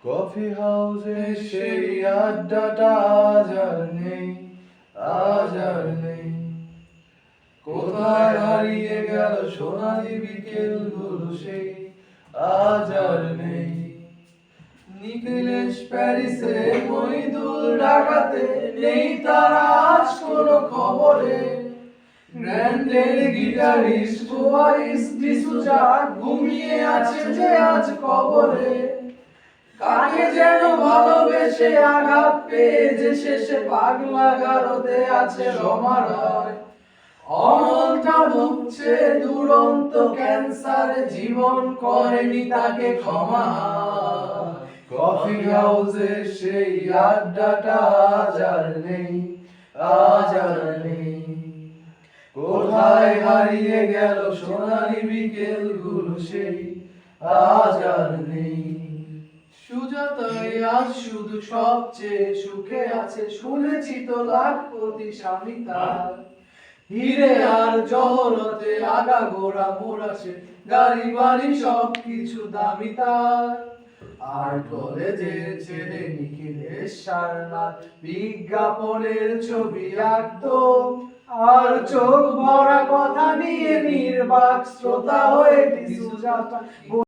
Coffee হাউসে সেই আড্ডাটা আজ আর নেই, আজ আর নেই। কোথায় হারিয়ে গেল সোনালি বিকেলগুলো সেই, আজ আর নেই। নিখিলেশ প্যারিসে, মহিদুল ঢাকাতে, নেই তারা আজ কোনো খবরে। গ্র্যান্ডের গিটারিস্ট ওয়াইস ডিসুজা ঘুমিয়ে আছে যে আজ কবরে। কাকে যেন ভালোবেসে আঘাত পেয়ে যে শেষে পাগলা গারদে আছে রমারয়। অনলটা ভুগছে দুরন্ত ক্যান্সারে, জীবন করেনি তাকে ক্ষমা। কফি হাউসে সেই আড্ডাটা আজ আর নেই, আজ আর নেই। কোথায় হারিয়ে গেল সোনালি বিকেলগুলো সেই, আজ আর নেই। সুজাতাই আজ শুধু সবচেয়ে সুখে আছে, শুনেছি তো লাখপতি স্বামী তার। হিরে আর জহরতে আগাগোড়া মোরাছে, গাড়ি বাড়ি সবকিছু দামি তার। আর কলেজের ছেলে নিখিলেশ সারনাথ বিজ্ঞাপনের ছবি আঁকতো, আর চোখ ভরা কথা নিয়ে নির্বাক শ্রোতা হয়ে সুজাতা